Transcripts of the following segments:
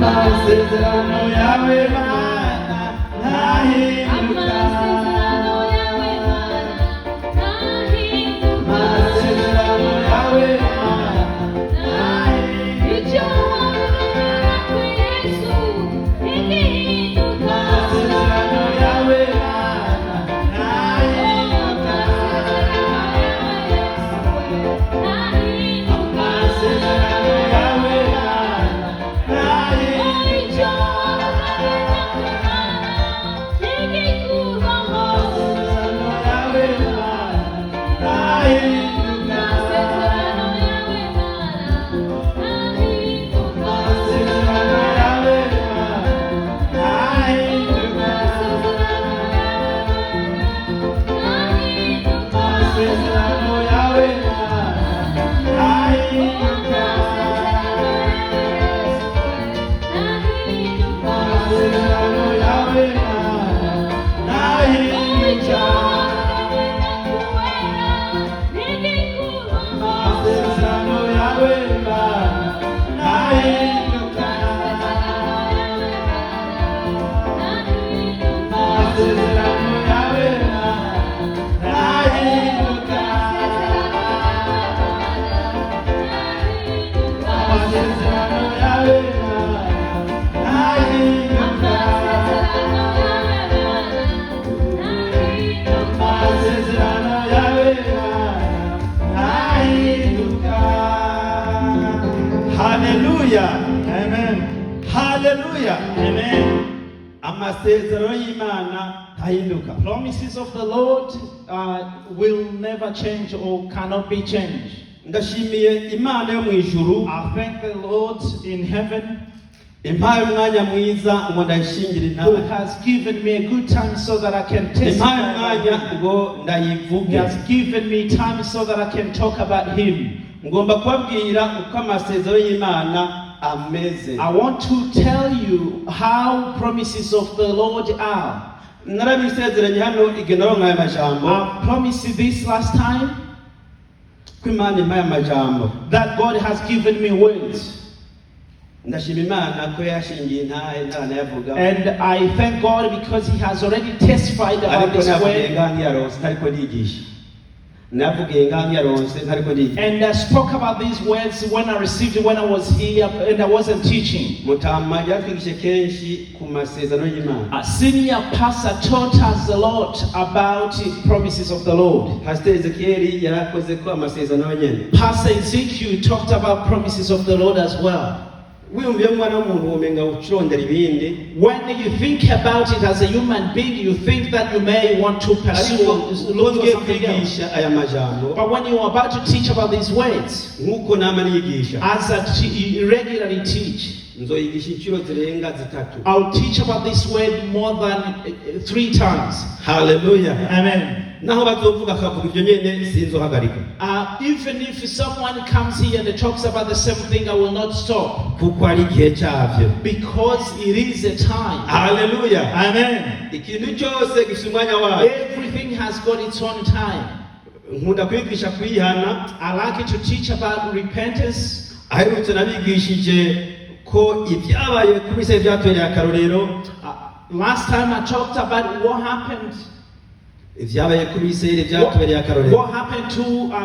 amasezerano yawe Mana ntahinduka, amasezerano yawe Mana ntahinduka, amasezerano yawe Mana ntahinduka, amasezerano yawe Mana ntahinduka, amasezerano yawe Hallelujah. Amen. Hallelujah. Amen. Amasezerano y'Imana tahinduka. Promises of the Lord will never change or cannot be changed. Ndashimiye Imana yo mu ijuru. I thank the Lord in heaven Impaye umwanya mwiza ngo ndayishingire who nawe. has given me a good time so that I can Impaye testify. umwanya ngo He ndayivuge. has given me time so that I can talk about Him. Ngomba kubabwira uko amasezerano y'Imana ameze. I want to tell you how promises of the Lord are. Narabisezeranye hano igenero nk'aya majambo. I promised you this last time Ko Imana impaye amajambo. that God has given me words. Ndashima Imana ko yashingiye intahe ntanayavuga. And I thank God because He has already testified about Ariko this navugiye word. nkangiyaronse ntariko ndigisha. Navugiye nkangiyaronse ntariko ndigisha. And I spoke about these words when I received it when I was here and I wasn't teaching. Mutama yatwigishe kenshi ku masezerano y'Imana. A senior pastor taught us a lot about the promises of the Lord. Pastor Ezekiel yarakoze ko amasezerano nyene. Pastor Ezekiel talked about promises of the Lord as well. Wiyumviye umwana w'umuntu womenga ucurondera ibindi. When you think about it as a human being, you think that you may want to pursue Ariko or look for ngiye something else. kwigisha aya majambo But when you are about to teach about these words, nk'uko nama niyigisha as I regularly teach, nzoyigisha inshuro zirenga zitatu. I'll teach about this word more than 3 times. Hallelujah. Amen. Naho bazovuga akavuga ibyo nyene sinzohagarika. Even if someone comes here and talks about the same thing, I will not stop. Kuko ari igihe cyavyo. Because it is a time. Hallelujah. Amen. Ikintu cyose gifite umwanya wayo. Everything has got its own time. Nkunda kwigisha kwihana. I like it to teach about repentance. Aherutse nabigishije ko ibyabaye ku bise byatwereye akarorero. Last time I talked about what happened. Ibyabaye ku bise byatwereye akarorero. What happened to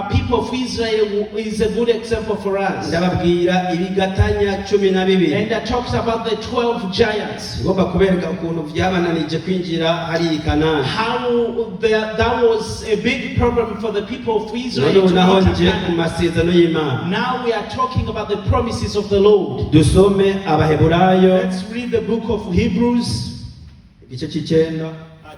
people of Israel is a good example for us. Ndababwira ibigatanya 12. And I talked about the 12 giants. Ngomba kubereka ukuntu byabananije kwinjira hari i Kanani. How that was a big problem for the people of Israel. None naho to nje enter ku Canaan. masezerano y'Imana. Now we are talking about the promises of the Lord. Dusome Abaheburayo Let's read the book of Hebrews, igice cy'icenda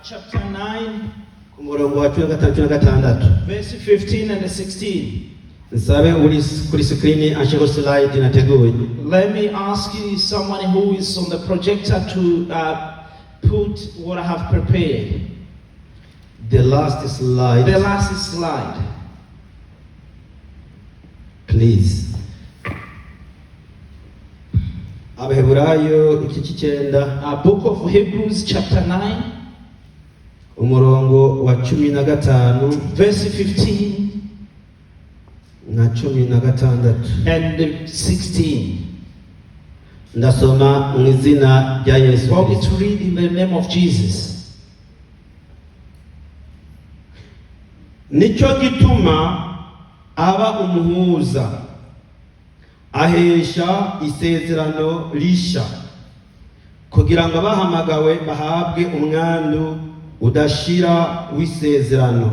chapter 9, ku murongo wa 15 verse 15 and 16. Nsabe uri kuri screen ashiko slide nateguye. Let me ask you, someone who is on the projector, to put what I have prepared. The last slide. The last slide. Please. Abaheburayo igice cy'icenda Book of Hebrews, chapter 9, umurongo wa 15 verse 15 na 16. and 16. ndasoma mu izina rya Yesu Want me Kristo. to read in the name of Jesus. Nicyo gituma aba umuhuza ahesha isezerano risha kugira ngo abahamagawe bahabwe umwandu udashira w'isezerano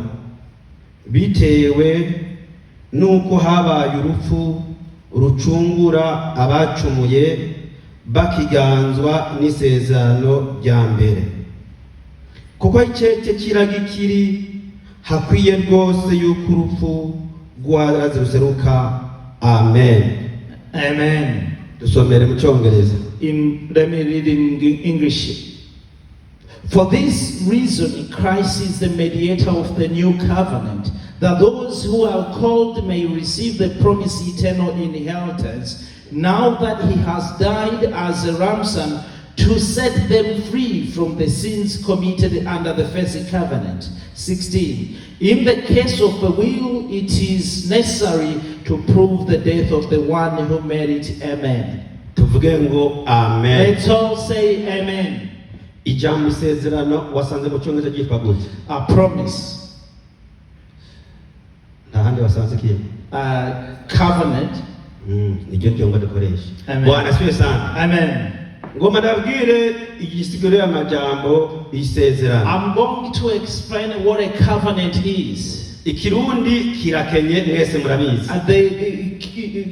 bitewe nuko habaye urupfu rucungura abacumuye bakiganzwa n'isezerano rya mbere. Kuko icyete kiragikiri hakwiye rwose yuko urupfu rwaraze ruseruka. Amen. Amen. Dusomere mu Cyongereza. Let me read in English. For this reason, Christ is the mediator of the new covenant, that those who are called may receive the promised eternal inheritance, now that he has died as a ransom to set them free from the sins committed under the first covenant. 16. In the case of a will, it is necessary to prove the death of the one who made it. Amen. Tuvuge ngo amen. Let's all say amen. Ijambo isezerano wasanze mu Cyongereza ryitwa gute? A promise. Nta handi wasanze kiye? Covenant. Niryo ryongo dukoresha. Amen. Bwana asifiwe sana. Amen. Ngoma ndabwire igisiguro y'amajambo isezerano. I'm going to explain what a covenant is. Ikirundi kirakenye mwese murabizi. The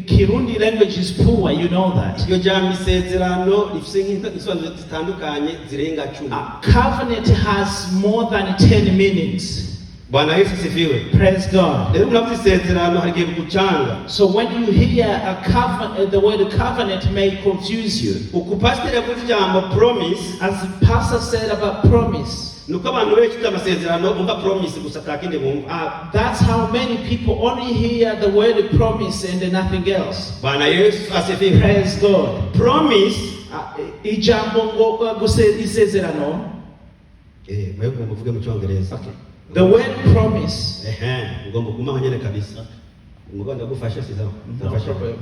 Kirundi language is poor, you know that. Iryo jambo isezerano rifise nk'isobanuro zitandukanye zirenga 10. Covenant has more than 10 meanings. Bwana Yesu asifiwe. Praise God. Rero muravuze isezerano harigiye kugucanga. So when you hear a covenant, the word covenant may confuse you. Ukupasiteri yavuze ijambo promise, As the pastor said about promise, nuko abantu benshi amasezerano umva promise gusa atakindi bumva. that's how many people only hear the word promise and nothing else. Bwana Yesu asifiwe. Praise God. Promise Ijambo ngo isezerano. Mwewe muvuge mu Cyongereza. Okay. The word promise. Ngomba kumaho nyene kabisa. Ngomba gufasha sizaho. No problem.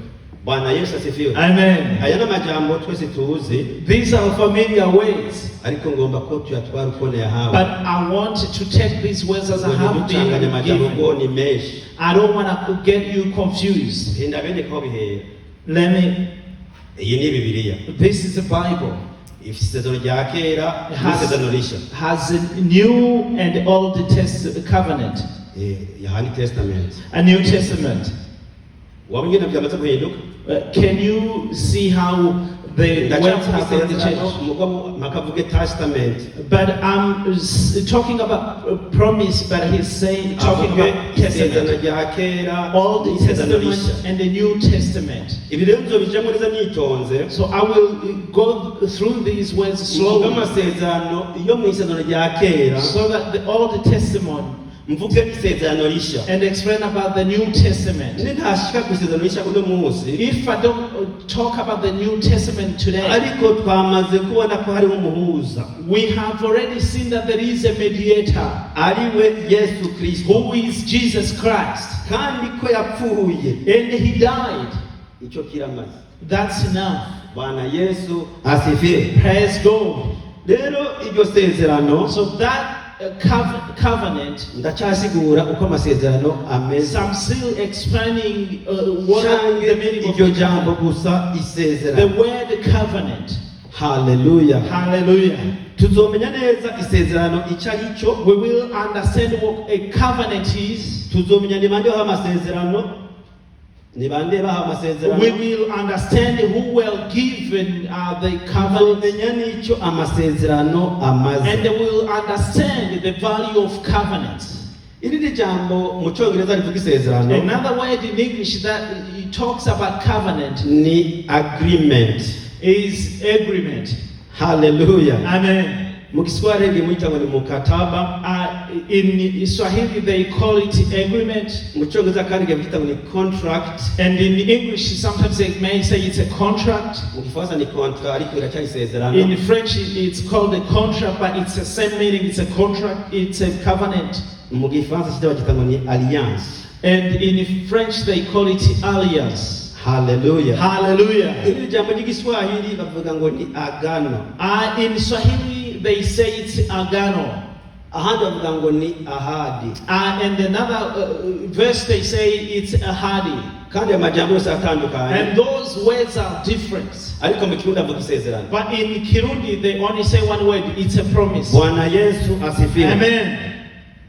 Bwana Yesu asifiwe. Amen. Aya n'amajambo twese tuzi. These are familiar ways. Ariko ngomba ko tuyatwara uko yahawe. But I want to take these words as I have been given. Ni menshi. I don't want to get you confused. Hinda bene ko bihera. Let me. Iyi ni Bibiliya. This is the Bible. Isezerano rya kera n'isezerano rishya. Has a new and old covenant. Yohani Testament. A New Testament. Wabingena byamaze guhinduka. Can you see how the words have been changed? Makavuge Testament. But I'm talking about promise, but he's saying talking about Isezerano Testament. rya kera Old n'isezerano rishya. Testament and the New Testament. Ibi rero nzobijamo neza nitonze. So I will go through these words slowly, Amasezerano iyo mu isezerano rya kera so that the Old Testament mvuge isezerano rishya. and explain about the New Testament. Ntashika ku isezerano rishya uno munsi. If I don't talk about the New Testament today, Ariko twamaze kubona ko hari umuhuza. we have already seen that there is a mediator, Ariwe Yesu Kristo. who is Jesus Christ, Kandi ko yapfuye. and he died. Icyo kiramaze. That's enough. Bwana Yesu asifiwe. Praise God. Rero iryo sezerano So that covenant, ndacyasigura uko amasezerano ameze. I'm still explaining what the meaning of iryo the jambo covenant. gusa The isezerano. word covenant. Hallelujah. Hallelujah. Tuzomenya neza isezerano icyo ari cyo. We will understand what a covenant is. Tuzomenya ni bande baha amasezerano. Ni bande baha amasezerano. We will understand who were given the covenant. Tuzomenya n'icyo amasezerano amaze. And we will understand the value of covenants. Iri jambo mu Cyongereza rivuga isezerano. Another word in English that it talks about covenant Ni agreement. is agreement. Hallelujah. Amen. Mu Kiswahili mwita ngo ni mukataba. In Swahili they call it agreement. Mu Cyongereza kandi gabita ngo ni contract. And in English sometimes they may say it's a contract. Mu Kifaransa ni contrat ariko iracyari isezerano. In French it's called a contract, but it's the same meaning. It's a contract, it's a covenant. Mu Gifaransa kitaba ngo ni alliance. And in French they call it alliance. Hallelujah. Hallelujah. Iri jambo ry'igiswahili bavuga ngo ni agano. In Swahili, they say it's agano. Ahandi bavuga ngo ni ahadi. And another verse, they say it's ahadi. Kandi amajambo yose atandukanye. And those words are different. Ariko mu Kirundi avuga isezerano. But in Kirundi, they only say one word. It's a promise. Bwana Yesu asifiwe. Amen.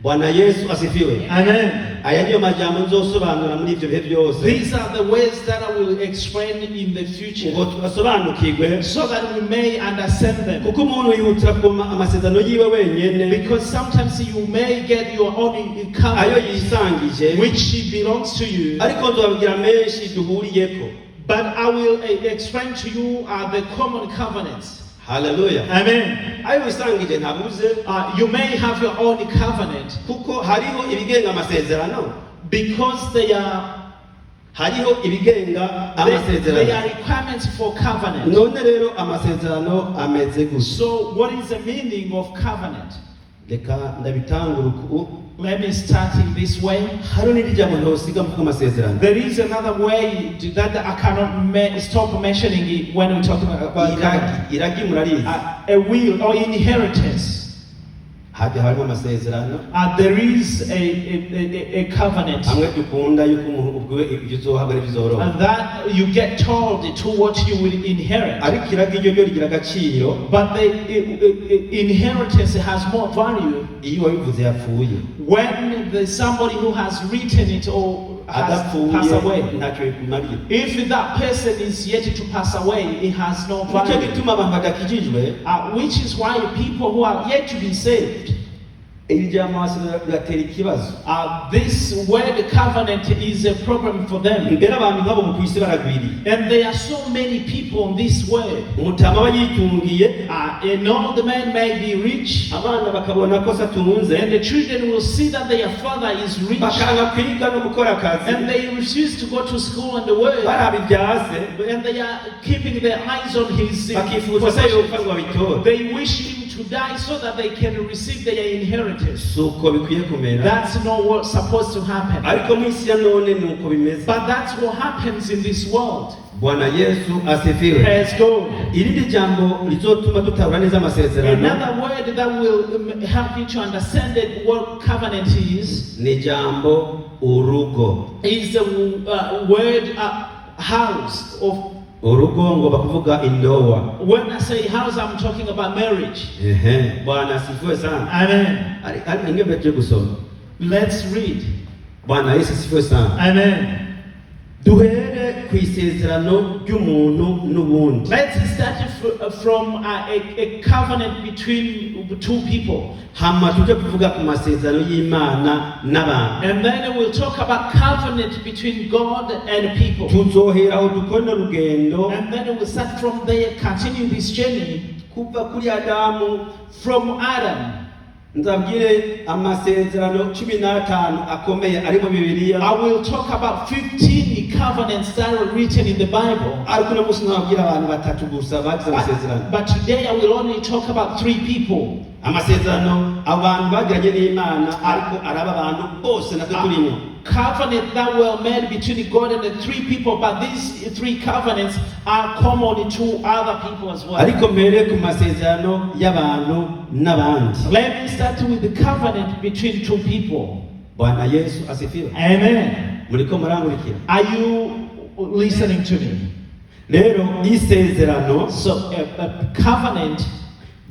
Bwana Yesu asifiwe. Amen. Aya niyo majambo nzosobanura muri ivyo bihe byose. These are the words that I will explain in the future, Ngo tubasobanukirwe. so that we may understand them. Kuko umuntu yihutira kuma amasezerano yiwe wenyene. Because sometimes you may get your own Ayo covenant, yisangije. which belongs to you. Ariko nzobabwira menshi duhuriyeko. But I will explain to you the common covenants. Hallelujah. Amen. Ayo yisangije ntabuze. You may have your own covenant Kuko hariho ibigenga amasezerano. because they are Hariho ibigenga they amasezerano. are requirements for covenant. None rero amasezerano ameze gusa. So what is the meaning of covenant? Reka ndabitangura uku. Let me start in this way. Hariho n'irindi jambo ntosiga mvuga amasezerano. There is another way that I cannot stop mentioning it when we talk about covenant. Iragi murarizi. A will or inheritance. Hajya harimo amasezerano. There is a covenant. Hamwe dukunda yuko umuntu ubwiwe ibyo uzohabwa n'ibyo uzoroha. And that you get told to what you will inherit. Ariko iragi ryo rigira agaciro. But the inheritance has more value Iyo wabivuze yapfuye. when somebody who has written it or has passed away. Adapfuye ntacyo bikumariye. If that person is yet to pass away, it has no Nicyo value. gituma abantu badakijijwe. Which is why people who are yet to be saved, Iri jambo amasezerano bigatera ikibazo. this word covenant is a problem for them. Mbere abantu nk'abo mu kwisi baragwiriye. And there are so many people on this word. Umutama aba yitungiye. An old man may be rich, Abana bakabona ko satunze. and the children will see that their father is rich, Bakanga kwiga no gukora akazi. and they refuse to go to school and the word, Baraba ibyase. and they are keeping their eyes on his Bakifuza ko possessions. yopfa ngo babitore. They wish him to die so that they can receive their inheritance. Si uko bikwiye kumera. That's not what's supposed to happen. Ariko mu isi ya none ni uko bimeze. But that's what happens in this world. Bwana Yesu asifiwe. Praise God. Irindi jambo rizotuma tutahura neza amasezerano Another word that will help you to understand that what covenant is ni jambo urugo. the word house. Of Urugo ngo bakuvuga indoa. when I say house, I'm talking about marriage. Bwana asifiwe sana. Amen. Ari ngebeje gusoma. Let's read. Bwana Yesu asifiwe sana. Amen. Duhere ku isezerano ry'umuntu n'ubundi. Let's start from a covenant between two people. Hama tuje kuvuga ku masezerano y'Imana n'abantu. And then we'll talk about covenant between God and people. Tuzohera aho dukora urugendo And then we'll start from there, continue this journey kuva kuri Adamu. from Adam. Nzabwire amasezerano 15 akomeye ari mu Bibiliya. I will talk about 15 covenants that are written in the Bible. Ariko no musi nabwira abantu batatu gusa bagize amasezerano. But today I will only talk about 3 people. Amasezerano abantu bagiranye n'Imana ariko araba abantu bose natwe turimo. Covenant that were made between God and the 3 people, but these 3 covenants are common to other people as well. Ariko mbere ku masezerano y'abantu n'abandi. Let me start with the covenant between 2 people. Bwana Yesu asifiwe. Amen. Muriko murangurikira. Are you listening to me? Rero isezerano So a covenant,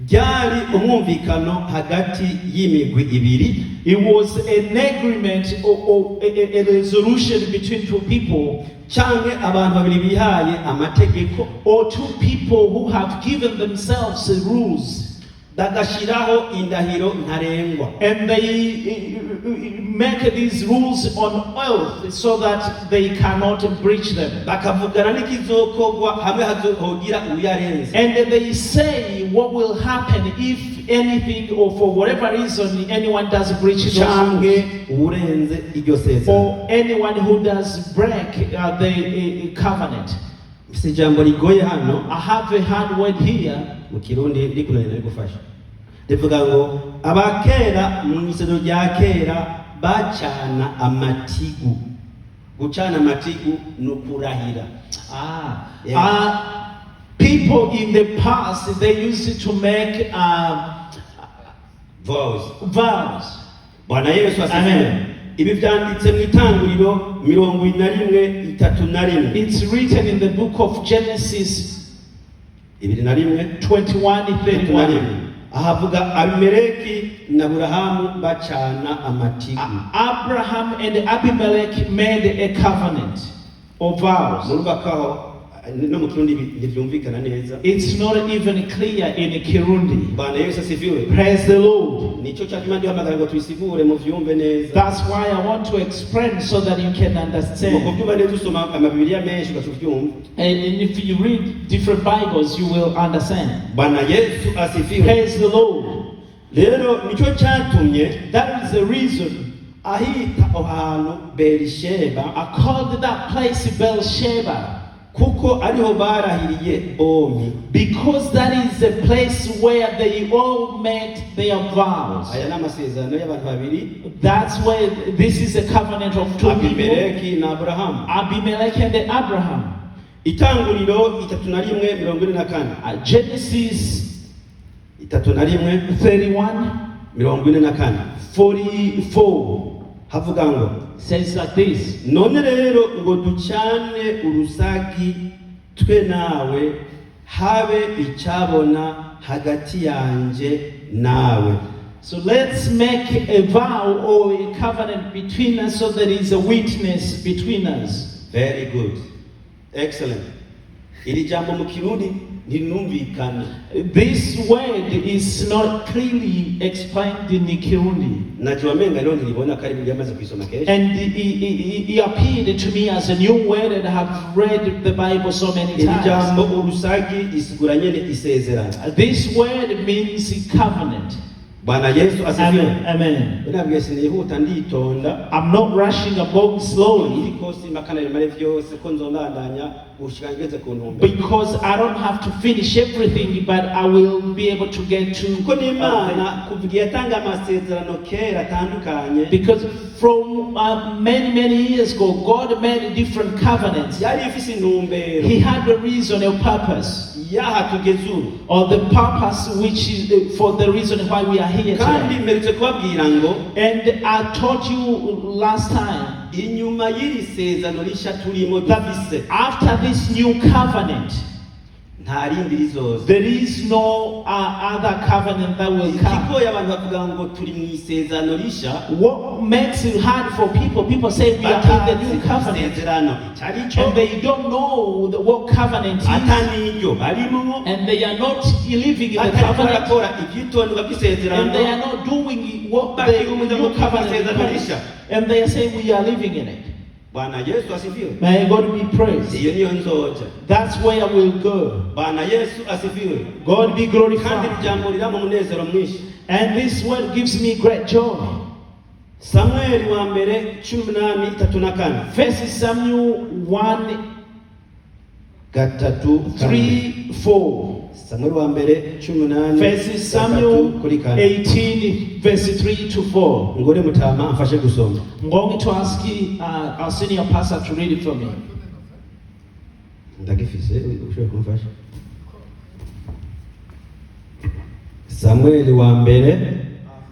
byari umwumvikano hagati y'imigwi ibiri. it was an agreement or a resolution between 2 people, Canke abantu babiri bihaye amategeko or 2 people who have given themselves rules, bagashiraho indahiro ntarengwa. and they make these rules on oath so that they cannot breach them. Bakavugana n'ikizokorwa hamwe hazogira uyarenze. And they say what will happen if anything or for whatever reason anyone does breach those rules, Canke urenze iryo sezerano. or anyone who does break the covenant. Si jambo rigoye hano I have a hard word here. mu Kirundi rikunanira gufasha. Rivuga ngo abakera mu isezerano rya kera bacana amatigu. gucana amatiku nukurahira. Yeah. People in the past, they used to make vows. Bwana Yesu asifiwe. Amen. Ibi byanditse mu Itanguriro 21:31. It's written in the book of Genesis 21:31. Ahavuga Abimeleki na Aburahamu bacana amatiku. Abraham and Abimelech made a covenant of vows. Murumva ko no mu Kirundi ntibyumvikana neza. It's not even clear in Kirundi. Bwana Yesu asifiwe. Praise the Lord. Nico cyatuma ndihamagara ngo twisigure mu vyumve neza. That's why I want to explain so that you can understand. Mu kubyumva neza usoma amabibiliya menshi ugacuvyumva. And if you read different Bibles, you will understand. Bwana Yesu asifiwe. Praise the Lord. Rero nico cyatumye, that is the reason ahita ahantu Berisheba, I called that place Beersheba. Kuko ariho barahiriye bombi. Because that is the place where they all made their vows. Aya n'amasezerano y'abantu babiri. That's where this is a covenant of two people. Abimeleki na Abraham. Abimelech and Abraham. Itanguriro 31:44. Genesis 31:44 havuga ngo says like this. None rero ngo ducane urusagi twe nawe habe icabona hagati yanje nawe. So let's make a vow or a covenant between us so there is a witness between us. Very good. Excellent. Iri jambo mu Kirundi ntinumvikana. This word is not clearly explained in Kirundi. Nakiwamenga leo nilibona karibu yamaze kuisoma kesho. And it appeared to me as a new word, and I have read the Bible so many Iri times. jambo urusagi isigura nyene isezerano. This word means covenant. Bwana Yesu asifiwe. Amen. Nabwiye sinihuta nditonda. I'm not rushing along slowly because I don't have to finish everything, but I will be able to get to because from many years ago, God made different covenants. He had a reason, a purpose, or the purpose which is for the reason why we are here today. And I told you last time that after this new covenant, there is no other covenant that will come. What makes it hard for people say we are in the new covenant and they don't know what covenant is, and they are not living in the covenant, and they are not doing what the new covenant is, and they are saying we are living in it. May God be praised. That's where I will go. God be glorified. And this word gives me great joy. Samuel wa mbere 18:34. First Samuel 1:3-4. Samuel wa mbere 18. First Samuel 18:3-4. Ngore mutama amfashe gusoma. I'm going to ask our senior pastor to read it for me. Ndagifise ushobora kumfasha. Samuel wa mbere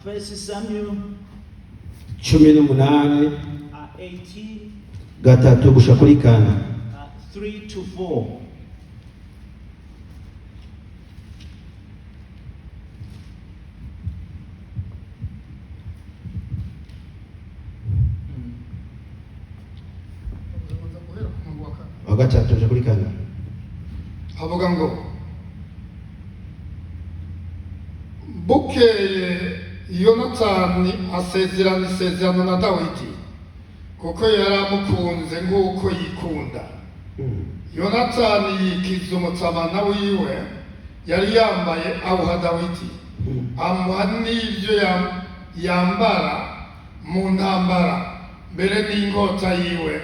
First Samuel 18 18 gusha kuri 4. 3-4. Gatatu kuri 4. Havuga ngo bukeye Yonatani asezerana isezerano na Dawidi kuko yari amukunze nk'uko yikunda. Yonatani yikiza umutamana wiwe yari yambaye awuha Dawidi, amuha n'ibyo yambara mu ntambara, mbere n'inkota yiwe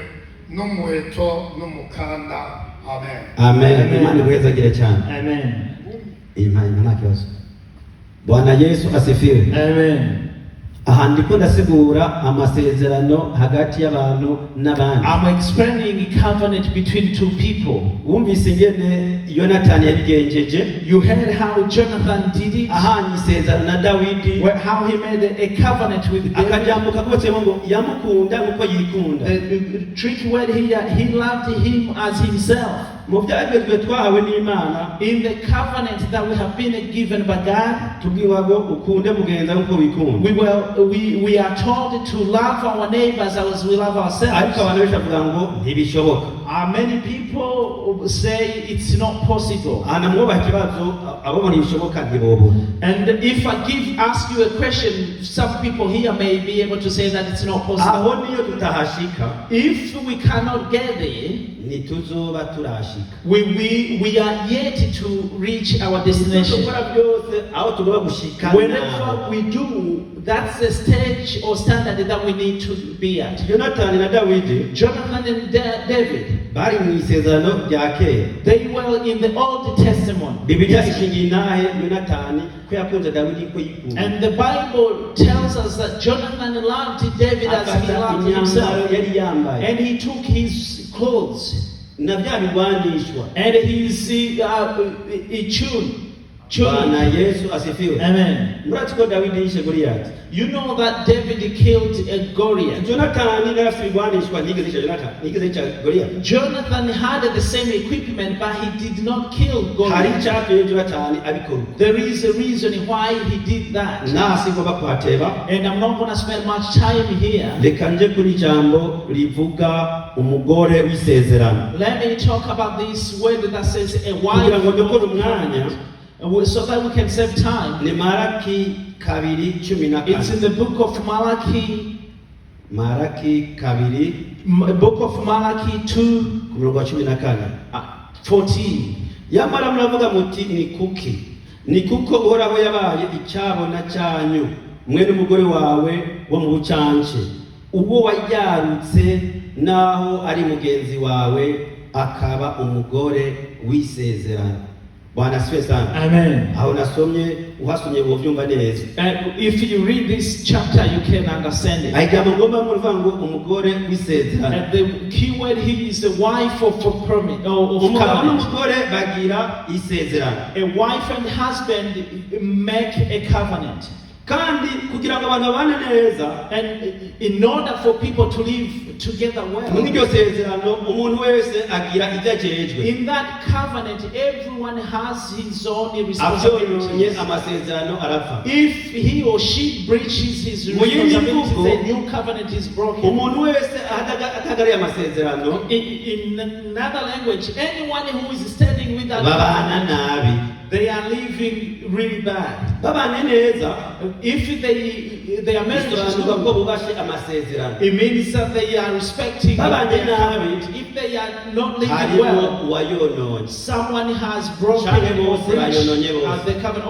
n'umuheto n'umukanda. Amen. Amen. Imani kuweza kile cyane. Amen. Imani nta kibazo. Bwana Yesu asifiwe. Amen. aha ndiko ndasigura amasezerano hagati y'abantu n'abandi. I'm explaining a covenant between two people. Wumvise ingene Yonatani yabigenjeje, You heard how Jonathan did it, ahanye isezerano na Dawidi, how he made a covenant with David. akajambuka kose ngo yamukunda nkuko yikunda. The tricky word here, he loved him as himself. Mu byagezwe twahawe n'Imana, In the covenant that we have been given by God, tubwiwa ngo ukunde mugenza nkuko wikunda. we are told to love our neighbors as we love ourselves. Ariko abantu benshi bavuga ngo ntibishoboka. Many people say it's not possible. Ana mwubaha ikibazo abo muri bishoboka ntibobona. And if I ask you a question, some people here may be able to say that it's not possible. Aho niyo tutahashika, If we cannot get there, ntituzoba turashika. we are yet to reach our destination. Dukora byose aho tugomba gushika. Whenever we do, that's the stage or standard that we need to be at. Yonatani na Dawidi Jonathan and David, bari mu isezerano rya kera. they were in the Old Testament. Bibiliya ishingiye intahe Yonatani ko yakunze Dawidi ko yikunda. And the Bible tells us that Jonathan loved David as he Afata loved imyambaro himself. yari yambaye And he took his clothes na bya bigwanishwa. and his Bwana tunic. Yesu asifiwe. Amen. Murati ko Dawidi yishe Goliyati. You know that David killed a Goliath. Jonatani nawe afite ibigwanishwa ntigeze yica Jonatani, ntigeze yica Goliyati. Jonathan had the same equipment, but he did not kill Hari Goliath. icyatumye Jonatani abikora. There is a reason why he did that. Nasi ngomba kuhateba. And I'm not going to spend much time here. Reka nje kuri jambo rivuga umugore w'isezerano. Let me talk about this word that says a Kugira ngo dukore wife, umwanya, so that we can save time. ni Maraki 2:14. It's in the book of Malachi, Maraki 2 book of Malachi 2, ku murongo wa 14. 14. Yamara muravuga muti ni kuki? Ni kuko uhoraho yabaye icyabona cyanyu, mwe n'umugore wawe wo mu bucance, ubwo waryarutse naho ari mugenzi wawe akaba umugore w'isezerano. Bwana asifiwe sana. Amen. Aho nasomye uhasomye ubyumva neza. If you read this chapter, you can understand it. Ayijambo ngomba mvuga ngo umugore w'isezerano. And the key word here is the wife of promise, of Umugabo covenant. n'umugore bagira isezerano. A wife and husband make a covenant. Kandi kugira ngo abantu babane neza, And in order for people to live together muri well, iryo sezerano umuntu wese agira ibyo ajejwe. in that covenant, everyone has his own Avyononye responsibilities. amasezerano arapfa. If he or she breaches his Mu yindi responsibilities, mvugo, the new covenant is broken. umuntu wese atagariye amasezerano In another language, anyone who is standing with that babana covenant, nabi. they are living really bad. Babane neza If they are married bisobanurwa ko to, bubashe amasezerano. it means that they are respecting Babane their nabi. covenant. If they are not living Harimo well, uwayononye. someone has broken Canke or bose breached bayononye bose. the covenant.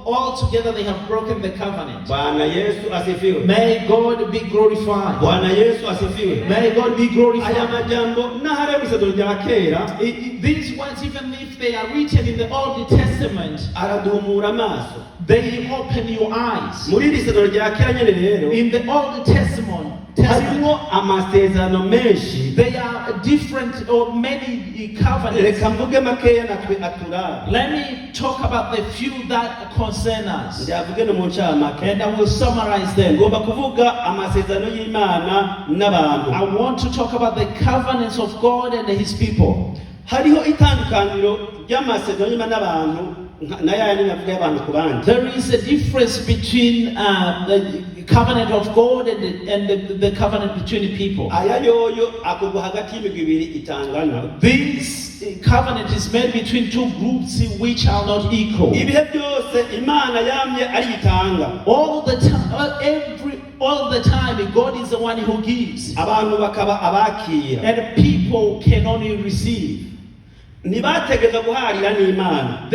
All together they have broken the covenant. Bwana Yesu asifiwe. May God be glorified. Bwana Yesu asifiwe. May God be Aya glorified. majambo n'ahari isezerano rya kera These words, even if they are written in the Old Testament, araduhumura amaso. they open your eyes. Muri iri sezerano rya kera nyene rero In the Old Testament, harimo amasezerano menshi. they are different or many covenants. Reka mvuge makeya natwe aturaba. Let me talk about the few that concern us, Ndavuge no mu ncamake. and I will summarize them. Ngomba kuvuga amasezerano y'Imana n'abantu. I want to talk about the covenants of God and His people. Hariho itandukaniro ry'amasezerano y'Imana n'abantu na yandi navuga y'abantu ku bandi. There is a difference between the covenant of God and the covenant between the people. Aya yoyo akorwa hagati y'imigwi ibiri itangana. This covenant is made between two groups which are not equal. Ibihe byose Imana yamye ariyitanga. All the time, all the time, God is the one who gives, Abantu bakaba abakira. and people can only receive. Ntibategeza guharira n'Imana.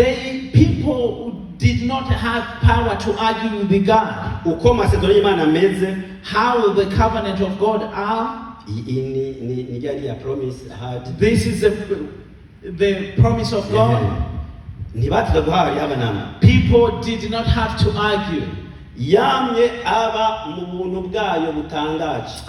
People did not have power to argue with the God. Uko amasezerano y'Imana ameze, How the covenant of God are. iyi ni yari ya promise had. This is the promise of God. Ntibategeza guharira abanama. People did not have to argue. yamye aba mu buntu bwayo butangaje.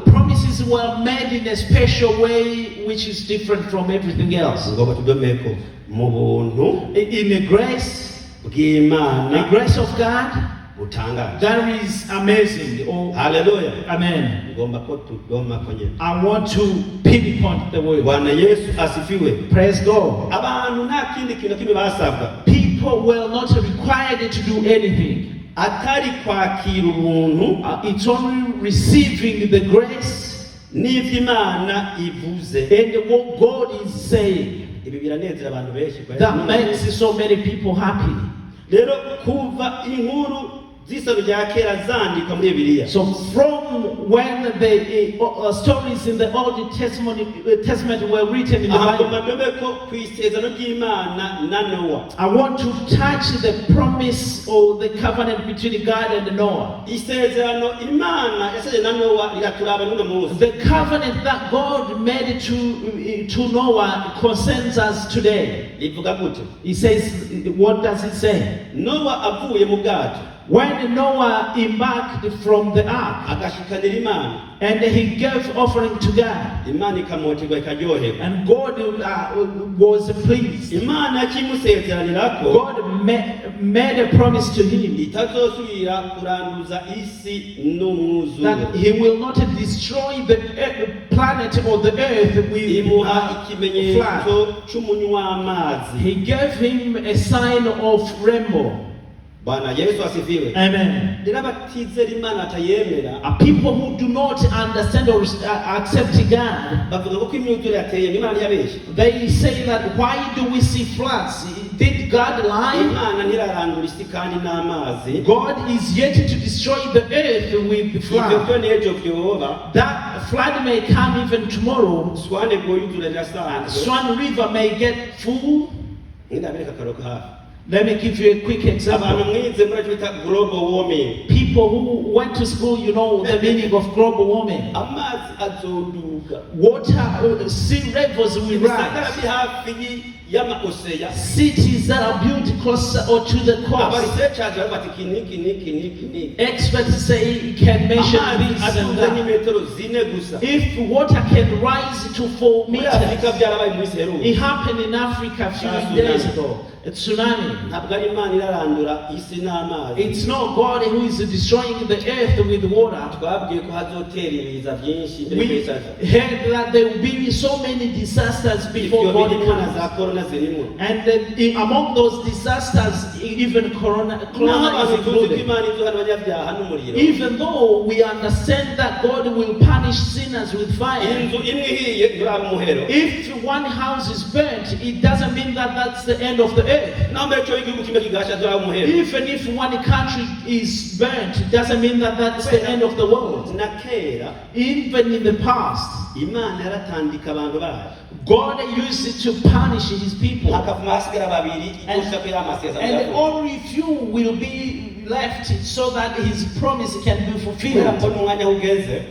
Promises were made in a special way which is different from everything else. Ngo batudomeko mu buntu In the grace, bw'Imana the grace of God, butangaje. that is amazing. Oh, Haleluya. amen. Ngomba ko tudoma ko nyene. I want to pinpoint the word. Bwana Yesu asifiwe. Praise God. Abantu nta kindi kintu kimwe basabwa People were not required to do anything. atari kwakira ubuntu It's only receiving the grace n'ivyo Imana ivuze. and what God is saying. Ibi biranezera abantu benshi kwa That makes so many people happy. rero kuva inkuru z'isano rya kera zandikwa muri Bibiliya. So from when the stories in the Old Testament were written in the Ahagomba Bible, ndome ko kw'isezerano ry'Imana na Nowa. I want to touch the promise or the covenant between God and Noah. Isezerano Imana yasezeranye na Nowa riraturaba n'uno munsi. The covenant that God made to Noah concerns us today. Rivuga gute? He says, what does it say? Nowa avuye mu bwato When Noah embarked from the ark agashikanira Imana, and he gave offering to God, Imana ikamoterwa ikaryoherwa. and God was pleased. Imana yakimusezeranirako God made a promise to him itazosubira kuranduza isi n'umwuzure. that he will not destroy the planet or the earth with Imuha flood. ikimenyetso c'umunywi w'amazi. He gave him a sign of rainbow. Bwana Yesu asifiwe. Amen. Rero abatizera Imana atayemera People who do not understand or accept God, bavuga ko imyuzure yateye Imana yabeshe. they say that why do we see floods? Did God lie? Imana ntirarandura isi kandi n'amazi. God is yet to destroy the earth with the Ivyo flood. byo n'ejo vyoba. That flood may come even tomorrow. Swane bwoyuzura rirasanzwe. Swan River may get full. Ndabereka akaroko hafi. Let me give you a quick Abantu example. mwize muri cyo bita global warming. People who went to school, you know the meaning of global warming. Amazi azoduga. Water, sea levels will Ibisagara rise. biri hafi y'amaoseya. Cities that are built closer or to the coast. Abaresearchers bari bati kiniki. Experts say it can measure Amazi this and aduga that. n'imetero 4 gusa. If water can rise to 4 Muri Afurika meters, byarabaye muri Seru. it happened in Africa a few days ago. A tsunami. Ntabwo ari Imana irarandura isi n'amazi. It's not God who is destroying the earth with water. Twabwiye ko hazotera ibiza byinshi mbere We y'Ejo. heard that there will be so many disasters before Ibyo God birimo na comes. za corona zirimo. And among those disasters, even corona is N'abantu tuzi ko included. Imana izohana abanyabyaha n'umuriro. Even though we understand that God will punish sinners with fire, Inzu imwe ihiye nturaba umuhero. if one house is burnt, it doesn't mean that that's the end of the earth. Naho mbere cyo igihugu kimwe kigasha nturaba umuhero. Even if one country is burnt, it doesn't mean that that's the end of the world. Na kera Even in the past, Imana yaratandika abantu bayo. God used it to punish his people. Hakavuma hasigara babiri igosha ko amasezerano And yavuye. only few will be left so that his promise can be Kubera fulfilled. mbona umwanya ugeze.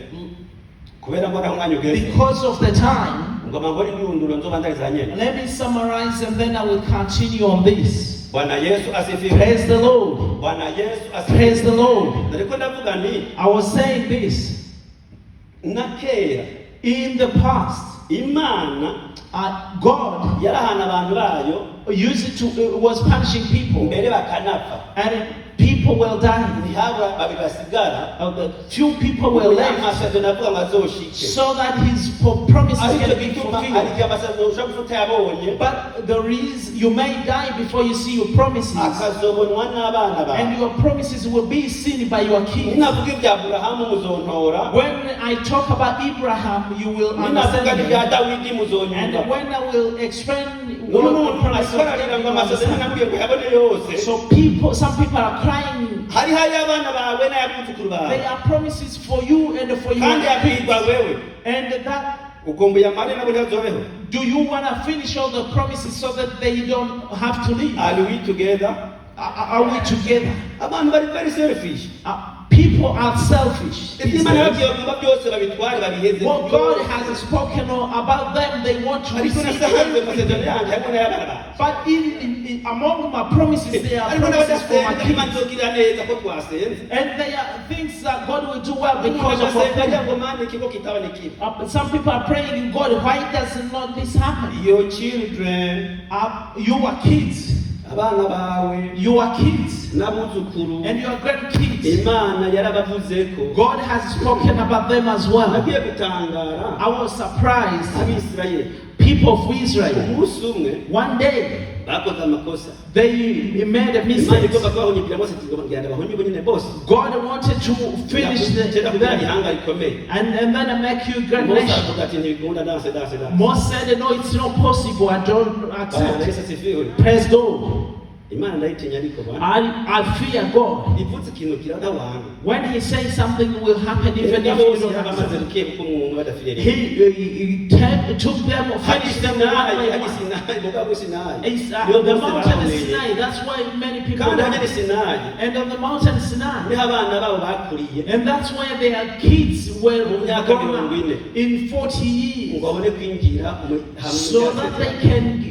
Kubera mbona umwanya ugeze. Because of the time, Ngoma ngori indunduro nzobandariza nyene. let me summarize and then I will continue on this. Bwana Yesu asifiwe. Praise the Lord. Bwana Yesu asifiwe. Praise the Lord. Nariko ndavuga nti I was saying this. na kera In the past, Imana God yarahana abantu bayo used it to was punishing people, mbere bakanapfa. and people will die. Ntihabura babiri basigara. Few people were left, Amasezerano avuga ngo azoshike. so that his promises Ariko can be bituma fulfilled. ariko amasezerano ushobora gufuta yabonye But there is, you may die before you see your promises, akazobonwa n'abana bawe. and your promises will be seen by your kids. Ninavuga ibya Aburahamu muzontora. When I talk about Abraham, you will Ninavuga understand ibya me. Dawidi muzonyumva. And when I will explain what N'umuntu the promise of akorarira God, ngo you amasezerano understand. nabwiye ngo yabone yose. So people, some people are crying. Hari abana bawe n'ayabuzukuru bawe. There are promises for you and for your Kandi kids. yabwirwa wewe. And that, Ukumbuye amare nabo ntazobeho. do you want to finish all the promises so that they don't have to leave? Are we together? Are we together? Abantu bari very selfish. People people are selfish. these ibyo Imana days. yababwiye bagomba byose babitware babiheze What God has spoken about them, they want to ariko receive nasanze amasezerano everything. yanjye harimo n'ay'abana banjye But among my promises, there are ariko promises for my n'abadasenga Imana kids. izogirira neza ko twasenze And there are things that God will do well because because of asenga our agira ngo mani ikigo kitaba n'ikibi some people are praying, God, why does not this happen? your children You are kids. abana bawe You are kids. n'abuzukuru And you are grandkids. Imana yarabavuze ko God has spoken about them as well. nagiye gutangara I was surprised. abisirayeli People of Israel, umunsi umwe one day, bakoze amakosa they made a Imana mistake. igomba kubahonyibwira bose kigomba bahonyibwe nyine bose God wanted to finish kera kugira the ihanga rikomeye and then make you a great Mose nation. avuga ati ntibikunda danse danse danse Moses said, no, it's not possible. I don't accept it. Yesu asifiwe Praise God. Imana ndayitinya ariko bana I fear God. ivutse ikintu kiradawana When He says something will happen, even if bose you don't yabamaze accept it. buke kuko mwumva badafirere He took them, finished them one by hagi one. sinayi mugabo sinayi It's, Niyo the bose mountain bahomeye. is Sinai. That's why many people kandi hagere die. sinayi And on the mountain Sinai. niho abana babo bakuriye And that's where their kids were Mu myaka born mirongo ine. in 40 years. ngo babone kwinjira So that they can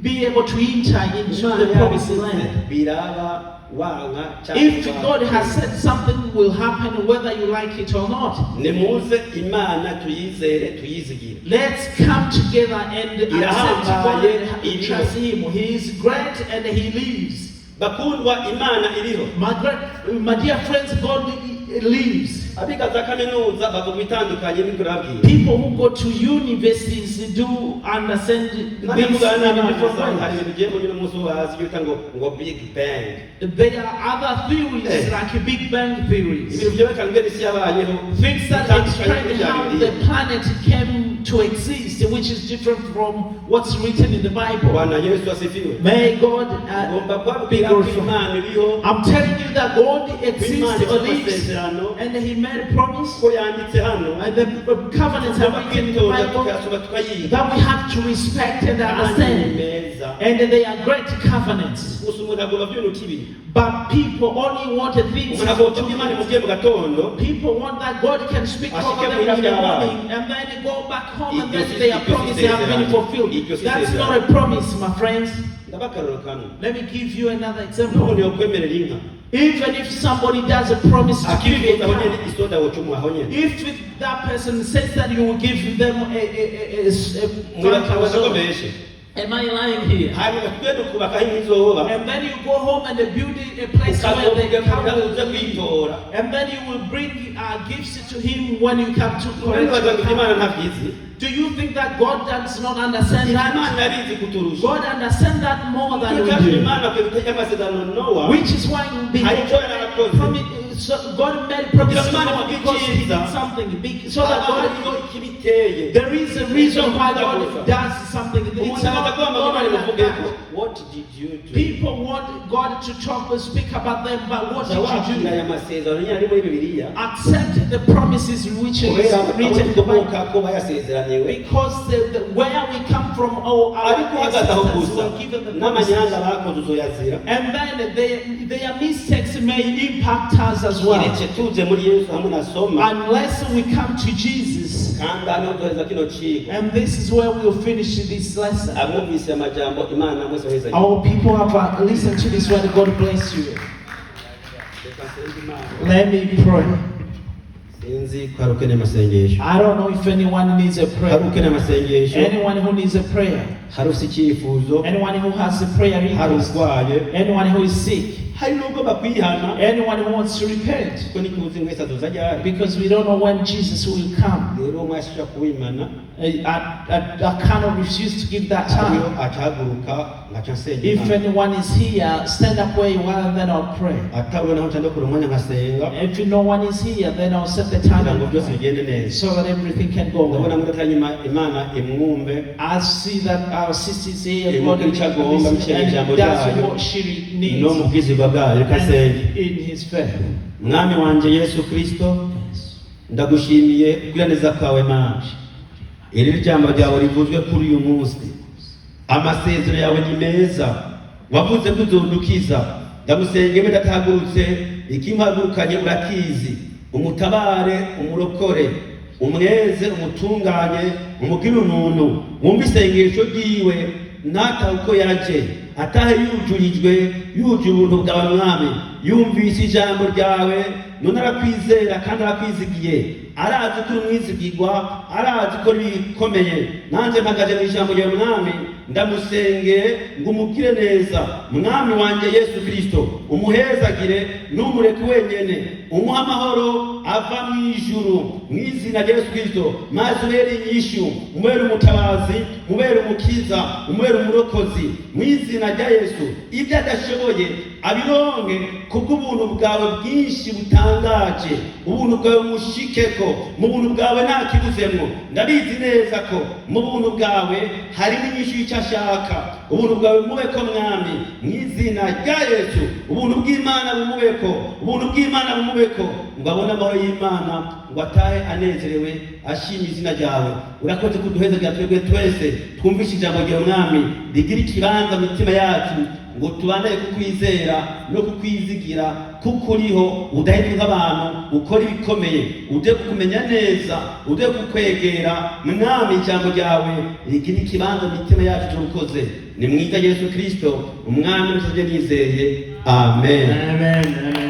be able to enter into the promised land. biraba wanga If God has said something will happen, whether you like it or not, nimuze Imana tuyizere tuyizigire let's come together and accept God and Irahambaye, trust Him. He is great and He lives. bakundwa Imana iriho My dear friends, God lives. abiga za kaminuza bavuga bitandukanye n'ibyo People who go to universities do understand things in nabivugana different n'abantu hari ways. ibintu ugiye muri umunsi wazi bita ngo big bang There are other theories like Big Bang theories. ibintu byerekana ingene isi yabayeho Things that bitandukanye explain how n'ibya the Bibiliya. planet came to exist, which is different from what's written in the Bible. Bwana Yesu asifiwe May God ugomba be kubabwira ko glorified. Imana iriho I'm telling you that God Imana exists or ifite lives, amasezerano and He made a promise. ko yanditse hano And the covenants are written in the tugomba Bible tukayasoma tukayiga that we have to respect and kandi ni understand. meza And they are great covenants. gusa umuntu agomba by'ibintu kibi But people only want the things umuntu agomba kuba Imana imubwiye mu gatondo people want that God can speak over them in the morning and then they go back home and then their promises have been fulfilled. That's not a promise, my friends. ndabakaroro kamwe Let me give you another n'umuntu example. yokwemerera inka Even if somebody does a promise to give you akifuza a aho nyine cow, isoda wocumuha nyine if that person says that you will give them a murabaza ko soda, benshi am I lying here? hanyuma tugende kubakaho inka izoba And then you go home and build a place where the cow will uza live. kwitora And then you will bring gifts to him when you come to kandi baza collect ngo Imana your cow. ntabyizi Do you think that God does not understand that? Imana arizi kuturusha God understands that more than we kandi do. Imana kwibutanya amasezerano Nowa Which is why the Hari icyo yarakoze. so God made promises to Imana Noah because He ikiza. did something big, so that hariho God, ikibiteye there is a reason why God does something. It's umuntu aza not guhamagara Imana like imuvuge that. ngo what did you do People want God to talk and speak about them, but what did you wakira do? aya masezerano nyine ari muri Bibiliya Accept the promises which is kubera abo written in the Bible. dukomoka ko bayasezeraniwe Because where we come from, our ariko uhagaze aho ancestors gusa were given the n'amanyanga promises. bakoze uzoyazira And then their mistakes may impact us as well. kiretse tuze muri Yesu hamwe nasoma Unless we come to Jesus. kandi hano duheza kino kigo And this is where we'll finish this lesson. abumvise amajambo Imana mwese waheza Our people have listened to this word. God bless you. Reka nsenge Imana. Let me pray. sinzi ko hari ukeneye amasengesho I don't know if anyone needs a hari prayer. ukeneye amasengesho Anyone who needs a prayer. hari ufite icyifuzo Anyone who has a prayer hari request. urwaye Anyone who is sick. hari n'ubwo bakwihana Anyone who wants to repent. kuko nikuzi mwese azoza ajyari Because we don't know when Jesus will come. rero mwese ushobora kuwimana I cannot refuse to give that ariyo time. acahaguruka ngaca nsenga If Imana. anyone is here, stand up where you are and then I'll pray. atabona aho ncanda kure umwanya nkasenga If no one is here, then I'll set the time kugira ngo and byose pray, bigende neza so that everything can go ndabona well. muri atanyuma Imana imwumve I see that our sisters here, Amen. God Icha gomba mchele jambo and that's ryayo. what she no needs mu bwizigwa bwayo reka senge and in His faith. mwami wanje Yesu Kristo ndagushimiye kugira neza kwawe manje iri jambo ryawe rivuzwe kuri uyu munsi amasezerano yawe ni meza wavuze ko uzodukiza ndagusengeye ndatahagurutse ikimpagurukanye urakizi, umutabare umurokore, umweze umutunganye, umugire umuntu. Wumva isengesho ryiwe ntatahe uko yaje, atahe yujurijwe, yuje ubuntu bwawe mwami, yumvise ijambo ryawe, none arakwizera kandi arakwizigiye, arazi ko uri umwizigirwa, arazi ko bikomeye. Nanjye mpagaze mu ijambo ryawe mwami, ndamusengeye ngo umugire neza mwami wanjye Yesu Kristo, umuhezagire n'umureke wenyene, umuha amahoro ava mu ijuru mu izina rya Yesu Kristo, maze ubere inyishu, umubere umutabazi, umubere umukiza, umubere umurokozi mu izina rya Yesu. Ibyo adashoboye abironke kubw'ubuntu bwawe bwinshi butangaje, ubuntu bwawe mushikeko, mu buntu bwawe nta kibuzemwo. Ndabizi neza ko mu buntu bwawe hari n'inyishu y'icyo ashaka. Ubuntu bwawe bumubeko mwami mu izina rya Yesu, ubuntu bw'Imana bumubeko, ubuntu bw'Imana bumubeko, ngo abone amahoro y'Imana, ngo atahe anezerewe ashima izina ryawe. Urakoze kuduhezagera twebwe twese twumvishe ijambo ryawe mwami, rigira ikibanza mu mitima yacu, ngo tubandanye kukwizera no kukwizigira, kuko uriho udahinduka nk'abantu, ukora ibikomeye, ude kukumenya neza, ude kukwegera mwami. Ijambo ryawe rigira ikibanza mu mitima yacu, turukoze ni mwiza Yesu Kristo umwami, musabye nizeye, amen. Amen. Amen.